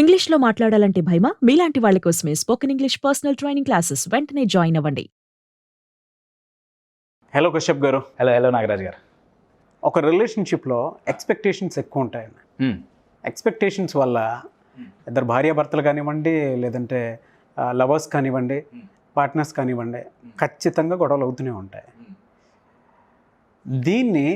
ఇంగ్లీష్‌లో మాట్లాడాలంటే భయమా? మీలాంటి వాళ్ళ కోసమే spoken English personal training classes వెంటనే జాయిన్ అవ్వండి. హలో కశ్యప్ గారు. హలో నాగరాజ్ గారు. ఒక రిలేషన్షిప్లో ఎక్స్పెక్టేషన్స్ ఎక్కువ ఉంటాయండి. ఎక్స్పెక్టేషన్స్ వల్ల ఇద్దరు భార్యాభర్తలు కానివ్వండి, లేదంటే లవర్స్ కానివ్వండి, పార్ట్నర్స్ కానివ్వండి, ఖచ్చితంగా గొడవలు అవుతూనే ఉంటాయి. దీన్ని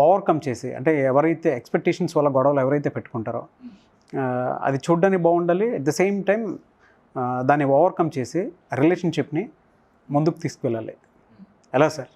ఓవర్కమ్ చేసి, అంటే ఎవరైతే ఎక్స్పెక్టేషన్స్ వల్ల గొడవలు ఎవరైతే పెట్టుకుంటారో అది చూడడానికి బాగుండాలి, అట్ ద సేమ్ టైం దాన్ని ఓవర్కమ్ చేసి రిలేషన్షిప్ని ముందుకు తీసుకువెళ్ళాలి. ఎలా సార్?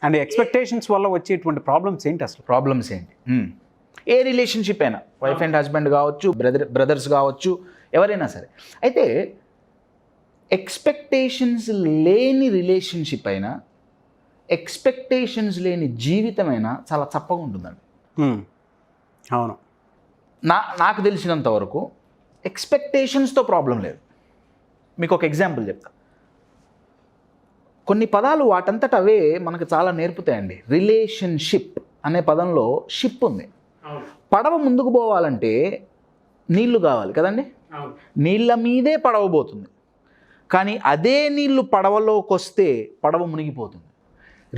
అండ్ ఎక్స్పెక్టేషన్స్ వల్ల వచ్చేటువంటి ప్రాబ్లమ్స్ ఏంటి అసలు? ప్రాబ్లమ్స్ ఏంటి? ఏ రిలేషన్షిప్ అయినా, వైఫ్ అండ్ హస్బెండ్ కావచ్చు, బ్రదర్స్ కావచ్చు, ఎవరైనా సరే. అయితే ఎక్స్పెక్టేషన్స్ లేని రిలేషన్షిప్ అయినా, ఎక్స్పెక్టేషన్స్ లేని జీవితమైనా చాలా చప్పగా ఉంటుందండి. అవును. నాకు తెలిసినంత వరకు ఎక్స్పెక్టేషన్స్తో ప్రాబ్లం లేదు. మీకు ఒక ఎగ్జాంపుల్ చెప్తా. కొన్ని పదాలు వాటంతట అవే మనకు చాలా నేర్పుతాయండి. రిలేషన్షిప్ అనే పదంలో షిప్ ఉంది. పడవ ముందుకు పోవాలంటే నీళ్లు కావాలి కదండి. నీళ్ళ మీదే పడవ పోతుంది. కానీ అదే నీళ్లు పడవలోకి వస్తే పడవ మునిగిపోతుంది.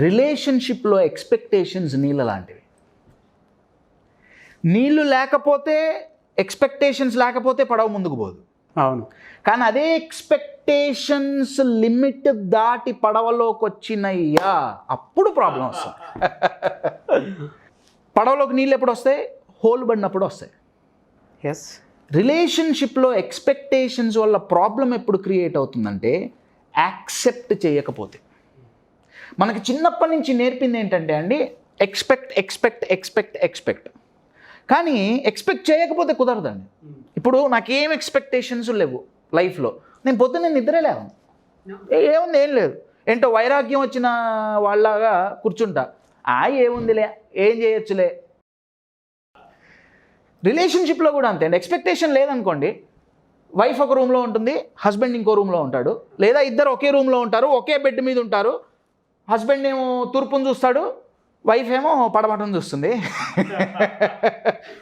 రిలేషన్షిప్లో ఎక్స్పెక్టేషన్స్ నీళ్ళ లాంటివి. నీళ్లు లేకపోతే, ఎక్స్పెక్టేషన్స్ లేకపోతే పడవ ముందుకు పోదు. అవును. కానీ అదే ఎక్స్పెక్టేషన్స్ లిమిట్ దాటి పడవలోకి వచ్చినయ్యా, అప్పుడు ప్రాబ్లం వస్తుంది. పడవలోకి నీళ్ళు ఎప్పుడు వస్తాయి? హోల్ పడినప్పుడు వస్తాయి. ఎస్. రిలేషన్షిప్లో ఎక్స్పెక్టేషన్స్ వల్ల ప్రాబ్లం ఎప్పుడు క్రియేట్ అవుతుందంటే యాక్సెప్ట్ చేయకపోతే. మనకి చిన్నప్పటి నుంచి నేర్పింది ఏంటంటే అండి, ఎక్స్పెక్ట్ ఎక్స్పెక్ట్ ఎక్స్పెక్ట్ ఎక్స్పెక్ట్. కానీ ఎక్స్పెక్ట్ చేయకపోతే కుదరదండి. ఇప్పుడు నాకేం ఎక్స్పెక్టేషన్స్ లేవు లైఫ్లో. నేను పొద్దున్న నిద్రే లేవు, ఏముంది ఏం లేదు, ఏంటో వైరాగ్యం వచ్చిన వాళ్ళలాగా కూర్చుంటా. ఏముందిలే, ఏం చేయొచ్చులే. రిలేషన్షిప్లో కూడా అంతే అండి. ఎక్స్పెక్టేషన్ లేదనుకోండి, వైఫ్ ఒక రూమ్లో ఉంటుంది, హస్బెండ్ ఇంకో రూమ్లో ఉంటాడు, లేదా ఇద్దరు ఒకే రూమ్లో ఉంటారు, ఒకే బెడ్ మీద ఉంటారు. హస్బెండ్ ఏమో తూర్పును చూస్తాడు, వైఫ్ ఏమో పడమటం చూస్తుంది.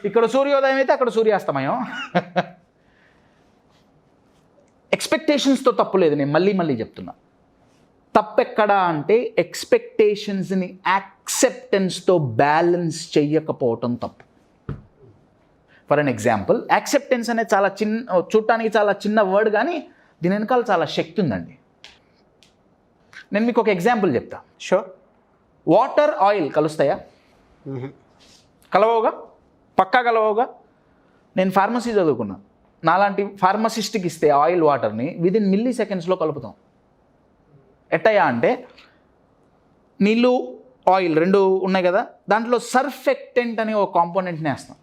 ఇక్కడ సూర్యోదయం అయితే అక్కడ సూర్యాస్తమయం. ఎక్స్పెక్టేషన్స్తో తప్పు లేదు, నేను మళ్ళీ చెప్తున్నా. తప్పెక్కడా అంటే ఎక్స్పెక్టేషన్స్ని యాక్సెప్టెన్స్తో బ్యాలెన్స్ చెయ్యకపోవటం తప్పు. ఫర్ అన్ ఎగ్జాంపుల్, యాక్సెప్టెన్స్ అనేది చాలా చూడటానికి చాలా చిన్న వర్డ్, కానీ దీని వెనకాల చాలా శక్తి ఉందండి. నేను మీకు ఒక ఎగ్జాంపుల్ చెప్తా. షూర్. వాటర్, ఆయిల్ కలుస్తాయా? కలవవుగా, పక్కా కలవవుగా. నేను ఫార్మసీ చదువుకున్నా. నాలాంటి ఫార్మసిస్ట్కి ఇస్తే ఆయిల్ వాటర్ని విదిన్ మిల్లీ సెకండ్స్లో కలుపుతాం. ఎట్టయ్యా అంటే, నీళ్ళు ఆయిల్ రెండు ఉన్నాయి కదా, దాంట్లో సర్ఫెక్టెంట్ అనే ఒక కాంపోనెంట్ని వేస్తాం.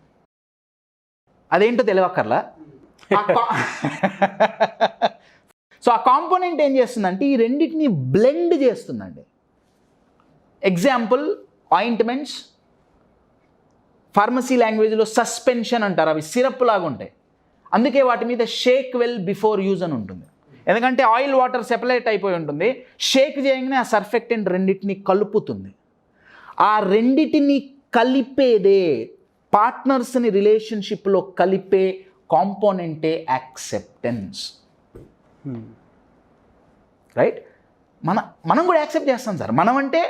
అదేంటో తెలియక్కర్లా. సో ఆ కాంపోనెంట్ ఏం చేస్తుందంటే ఈ రెండింటిని బ్లెండ్ చేస్తుందండి. ఎగ్జాంపుల్, ఆయింట్మెంట్స్, ఫార్మసీ లాంగ్వేజ్లో సస్పెన్షన్ అంటారు. అవి సిరప్ లాగా ఉంటాయి. అందుకే వాటి మీద షేక్ వెల్ బిఫోర్ యూజ్ అని ఉంటుంది. ఎందుకంటే ఆయిల్ వాటర్ సెపరేట్ అయిపోయి ఉంటుంది. షేక్ చేయగానే ఆ సర్ఫెక్టెంట్ రెండింటిని కలుపుతుంది. ఆ రెండింటిని కలిపేదే, పార్ట్నర్స్ని రిలేషన్షిప్లో కలిపే కాంపోనెంటే యాక్సెప్టెన్స్. రైట్? మనం కూడా యాక్సెప్ట్ చేస్తాం సార్. మనం అంటే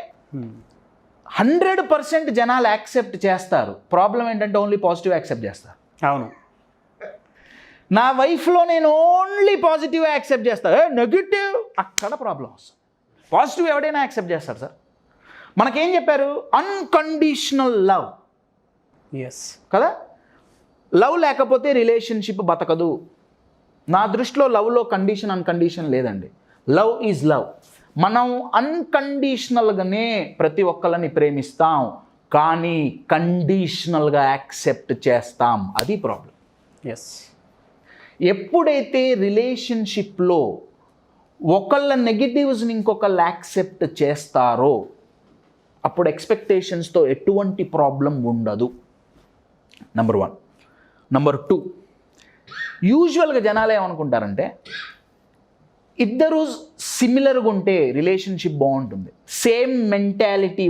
100% జనాలు యాక్సెప్ట్ చేస్తారు. ప్రాబ్లం ఏంటంటే ఓన్లీ పాజిటివ్ యాక్సెప్ట్ చేస్తారు. అవును. నా వైఫ్లో నేను ఓన్లీ పాజిటివ్ యాక్సెప్ట్ చేస్తాను, నెగిటివ్ అక్కడ ప్రాబ్లం వస్తుంది. పాజిటివ్ ఎవడైనా యాక్సెప్ట్ చేస్తారు సార్. మనకేం చెప్పారు? Unconditional love. ఎస్ కదా. లవ్ లేకపోతే రిలేషన్షిప్ బతకదు. నా దృష్టిలో లవ్లో కండిషన్ అన్కండిషన్ లేదండి. Love is love. మనం అన్కండిషనల్గానే ప్రతి ఒక్కరిని ప్రేమిస్తాం, కానీ కండిషనల్గా యాక్సెప్ట్ చేస్తాం. అది ప్రాబ్లం. ఎస్. ఎప్పుడైతే రిలేషన్షిప్లో ఒకళ్ళ నెగిటివ్స్ని ఇంకొకళ్ళు యాక్సెప్ట్ చేస్తారో అప్పుడు ఎక్స్పెక్టేషన్స్తో ఎటువంటి ప్రాబ్లం ఉండదు. నెంబర్ 1. నెంబర్ 2, యూజువల్గా జనాలు ఏమనుకుంటారంటే ఇద్దరు సిమిలర్గా ఉంటే రిలేషన్షిప్ బాగుంటుంది. సేమ్ మెంటాలిటీ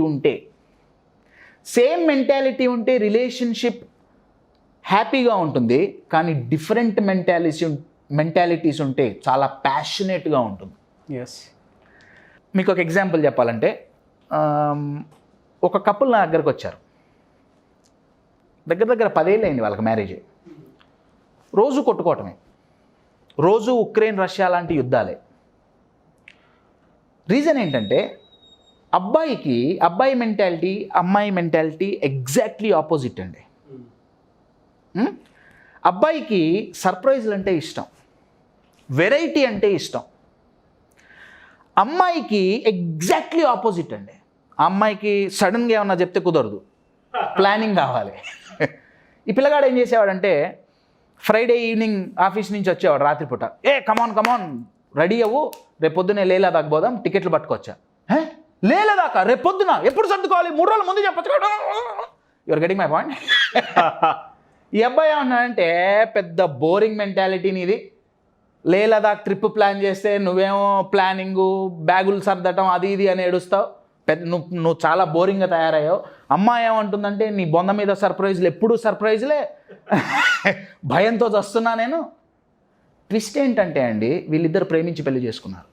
ఉంటే రిలేషన్షిప్ హ్యాపీగా ఉంటుంది, కానీ డిఫరెంట్ మెంటాలిటీస్ ఉంటే చాలా ప్యాషనేట్గా ఉంటుంది. ఎస్. మీకు ఒక ఎగ్జాంపుల్ చెప్పాలంటే, ఒక కపుల్ నా దగ్గరకు వచ్చారు. దగ్గర 10 ఏళ్ళు అయింది వాళ్ళకి మ్యారేజ్. రోజు కొట్టుకోవటమే, రోజు ఉక్రెయిన్ రష్యా లాంటి యుద్ధాలే. రీజన్ ఏంటంటే అబ్బాయి మెంటాలిటీ అమ్మాయి మెంటాలిటీ ఎగ్జాక్ట్లీ ఆపోజిట్ అండి. అబ్బాయికి సర్ప్రైజ్లు అంటే ఇష్టం, వెరైటీ అంటే ఇష్టం. అమ్మాయికి ఎగ్జాక్ట్లీ ఆపోజిట్ అండి. ఆ అమ్మాయికి సడన్గా ఏమన్నా చెప్తే కుదరదు, ప్లానింగ్ కావాలి. ఈ పిల్లగాడు ఏం చేసేవాడంటే, ఫ్రైడే ఈవినింగ్ ఆఫీస్ నుంచి వచ్చేవాడు రాత్రిపూట, కమాన్ రెడీ అవ్వు, రేపు పొద్దునే లేలా దాకా పోదాం, టికెట్లు పట్టుకొచ్చా. లేలా దాకా రేపు పొద్దున ఎప్పుడు సర్దుకోవాలి, 3 రోజుల ముందు చెప్పచ్చు. Your getting my point. ఈ అబ్బాయి ఏమన్నాడంటే, పెద్ద బోరింగ్ మెంటాలిటీ నీది, లేలా దాకా ట్రిప్ ప్లాన్ చేస్తే నువ్వేమో ప్లానింగు, బ్యాగులు సర్దటం, అది ఇది అని ఏడుస్తావు, నువ్వు చాలా బోరింగ్గా తయారయ్యావు. అమ్మాయి ఏమంటుందంటే, నీ బొంద మీద సర్ప్రైజ్లు, ఎప్పుడూ సర్ప్రైజ్లే, భయంతో చస్తున్నా నేను. ట్విస్ట్ ఏంటంటే అండి, వీళ్ళిద్దరు ప్రేమించి పెళ్లి చేసుకున్నారు.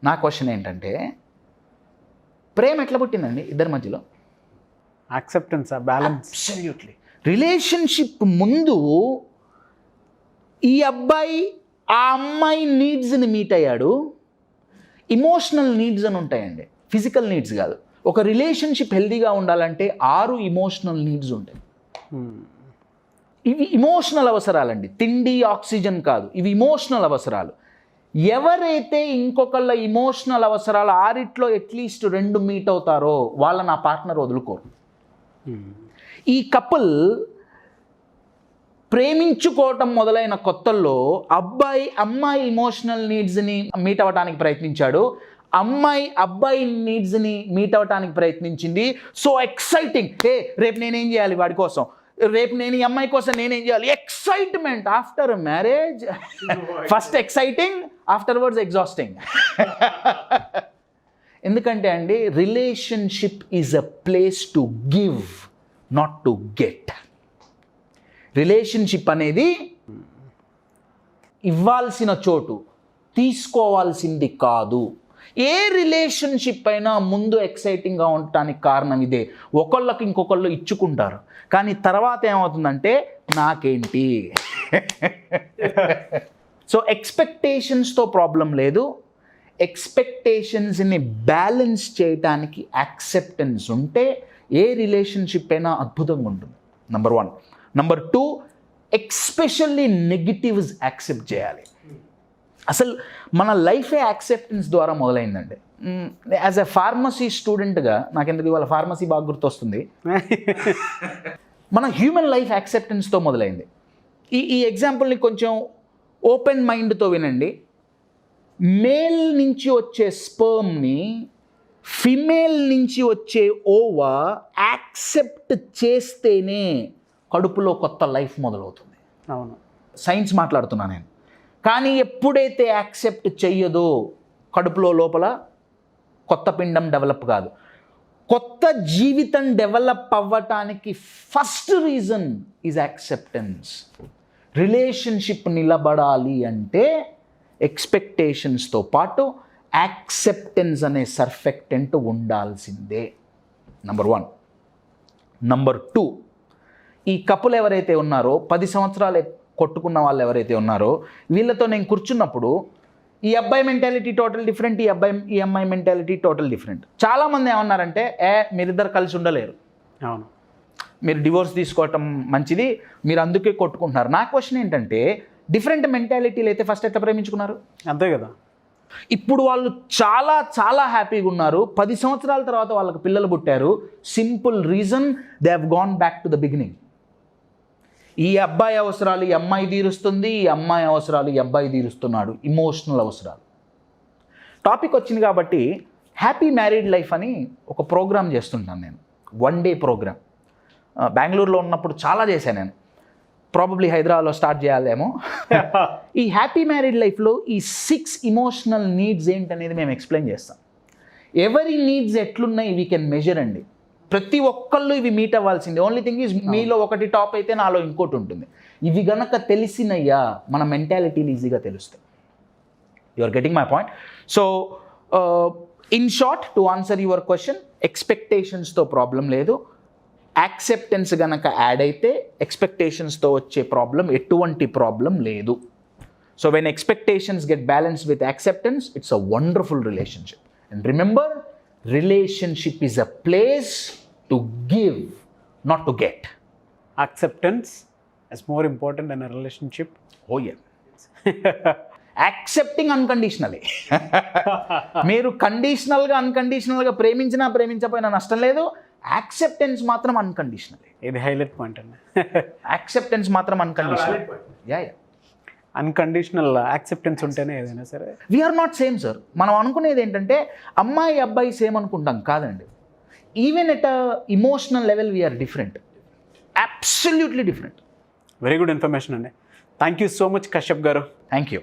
నా క్వశ్చన్ ఏంటంటే, ప్రేమ ఎట్లా పుట్టిందండి ఇద్దరి మధ్యలో? Acceptance, balance. అబ్సల్యూట్లీ. రిలేషన్షిప్ ముందు ఈ అబ్బాయి ఆ అమ్మాయి నీడ్స్ని మీట్ అయ్యాడు. ఇమోషనల్ నీడ్స్ అని ఉంటాయండి, ఫిజికల్ నీడ్స్ కాదు. ఒక రిలేషన్షిప్ హెల్తీగా ఉండాలంటే 6 ఇమోషనల్ నీడ్స్ ఉంటాయి. ఇవి ఇమోషనల్ అవసరాలండి, తిండి ఆక్సిజన్ కాదు, ఇవి ఇమోషనల్ అవసరాలు. ఎవరైతే ఇంకొకళ్ళ ఇమోషనల్ అవసరాలు 6లో అట్లీస్ట్ 2 మీట్ అవుతారో వాళ్ళ నా పార్ట్నర్ వదులుకోరు. ఈ కపుల్ ప్రేమించుకోవటం మొదలైన కొత్తల్లో అమ్మాయి ఇమోషనల్ నీడ్స్ని మీట్ అవ్వడానికి ప్రయత్నించాడు, అబ్బాయి నీడ్స్ని మీట్ అవ్వడానికి ప్రయత్నించింది. సో ఎక్సైటింగ్, రేపు నేనేం చేయాలి వాడి కోసం, రేపు నేను ఈ అమ్మాయి కోసం నేనేం చేయాలి, excitement. After marriage first exciting, afterwards exhausting. ఎందుకంటే అండి, relationship is a place to give, not to get. Relationship అనేది ఇవ్వాల్సిన చోటు, తీసుకోవాల్సింది కాదు. ఏ రిలేషన్షిప్ అయినా ముందు ఎక్సైటింగ్గా ఉండటానికి కారణం ఇదే. ఒకళ్ళకి ఇంకొకళ్ళు ఇచ్చుకుంటారు, కానీ తర్వాత ఏమవుతుందంటే నాకేంటి. సో ఎక్స్పెక్టేషన్స్తో ప్రాబ్లం లేదు, ఎక్స్పెక్టేషన్స్ని బ్యాలెన్స్ చేయడానికి యాక్సెప్టెన్స్ ఉంటే ఏ రిలేషన్షిప్ అయినా అద్భుతంగా ఉంటుంది. Number 1. Number 2, especially negatives accept చేయాలి. అసలు మన లైఫే యాక్సెప్టెన్స్ ద్వారా మొదలైందండి. యాజ్ ఎ ఫార్మసీ స్టూడెంట్గా నాకెందుకు ఇవాళ ఫార్మసీ బాగా గుర్తొస్తుంది. మన హ్యూమన్ లైఫ్ యాక్సెప్టెన్స్తో మొదలైంది. ఈ ఎగ్జాంపుల్ని కొంచెం ఓపెన్ మైండ్తో వినండి. మేల్ నుంచి వచ్చే స్పర్మ్ని ఫిమేల్ నుంచి వచ్చే ఓవా యాక్సెప్ట్ చేస్తేనే కడుపులో కొత్త లైఫ్ మొదలవుతుంది. అవును, సైన్స్ మాట్లాడుతున్నా నేను. కానీ ఎప్పుడైతే యాక్సెప్ట్ చెయ్యదో కడుపులో లోపల కొత్త పిండం డెవలప్ కాదు. కొత్త జీవితం డెవలప్ అవ్వటానికి first reason is acceptance. Relationship నిలబడాలి అంటే ఎక్స్పెక్టేషన్స్తో పాటు యాక్సెప్టెన్స్ అనే సర్ఫెక్టెంట్ ఉండాల్సిందే. నంబర్ 1. నంబర్ 2, ఈ కపుల్ ఎవరైతే ఉన్నారో 10 సంవత్సరాలు కొట్టుకున్న వాళ్ళు ఎవరైతే ఉన్నారో వీళ్ళతో నేను కూర్చున్నప్పుడు ఈ అబ్బాయి మెంటాలిటీ టోటల్ డిఫరెంట్, ఈ అమ్మాయి మెంటాలిటీ టోటల్ డిఫరెంట్. చాలామంది ఏమన్నారంటే, మీరిద్దరు కలిసి ఉండలేరు, అవును, మీరు డివోర్స్ తీసుకోవటం మంచిది, మీరు అందుకే కొట్టుకుంటున్నారు. నా క్వశ్చన్ ఏంటంటే, డిఫరెంట్ మెంటాలిటీలు అయితే ఫస్ట్ ఎట్లా ప్రేమించుకున్నారు? అంతే కదా. ఇప్పుడు వాళ్ళు చాలా చాలా హ్యాపీగా ఉన్నారు. 10 సంవత్సరాల తర్వాత వాళ్ళకి పిల్లలు పుట్టారు. Simple reason, they have gone back to the beginning. ఈ అబ్బాయి అవసరాలు ఈ అమ్మాయి తీరుస్తుంది, ఈ అమ్మాయి అవసరాలు ఈ అబ్బాయి తీరుస్తున్నాడు. ఇమోషనల్ అవసరాలు. టాపిక్ వచ్చింది కాబట్టి హ్యాపీ మ్యారీడ్ లైఫ్ అని ఒక ప్రోగ్రామ్ చేస్తుంటాను నేను, 1 డే ప్రోగ్రామ్. బెంగళూరులో ఉన్నప్పుడు చాలా చేశాను నేను, ప్రాబబ్లీ హైదరాబాద్లో స్టార్ట్ చేయాలేమో. ఈ హ్యాపీ మ్యారీడ్ లైఫ్లో ఈ 6 ఇమోషనల్ నీడ్స్ ఏంటనేది మేము ఎక్స్ప్లెయిన్ చేస్తాం. ఎవరి నీడ్స్ ఎట్లున్నాయి వీ కెన్ మెజర్ అండి. ప్రతి ఒక్కళ్ళు ఇవి మీట్ అవ్వాల్సిందే. ఓన్లీ థింగ్ ఈజ్ మీలో ఒకటి టాప్ అయితే నాలో ఇంకోటి ఉంటుంది. ఇవి గనక తెలిసినయ్యా మన మెంటాలిటీలు ఈజీగా తెలుస్తాయి. You are getting my point. So in short, to answer your question, ఎక్స్పెక్టేషన్స్తో ప్రాబ్లం లేదు. యాక్సెప్టెన్స్ గనక యాడ్ అయితే ఎక్స్పెక్టేషన్స్తో వచ్చే ప్రాబ్లం ఎటువంటి ప్రాబ్లం లేదు. So when expectations get balanced with acceptance, it's a wonderful relationship. And remember, relationship is a place to give, not to get. Acceptance is more important than a relationship. Oh yeah. Accepting unconditionally. మీరు కండిషనల్గా అన్కండిషనల్గా ప్రేమించకపోయినా నష్టం లేదు. Acceptance మాత్రం unconditional. ఇది highlight point అండి. Acceptance మాత్రం unconditional. Yeah. Unconditional acceptance ఉంటేనే ఏదైనా సరే. We are not same sir. మనం అనుకునేది ఏంటంటే అమ్మాయి అబ్బాయి సేమ్ అనుకుంటాం, కాదండి. Even at emotional level we are different, absolutely different. Very good information అండి. Thank you so much Kashyap గారు. Thank you.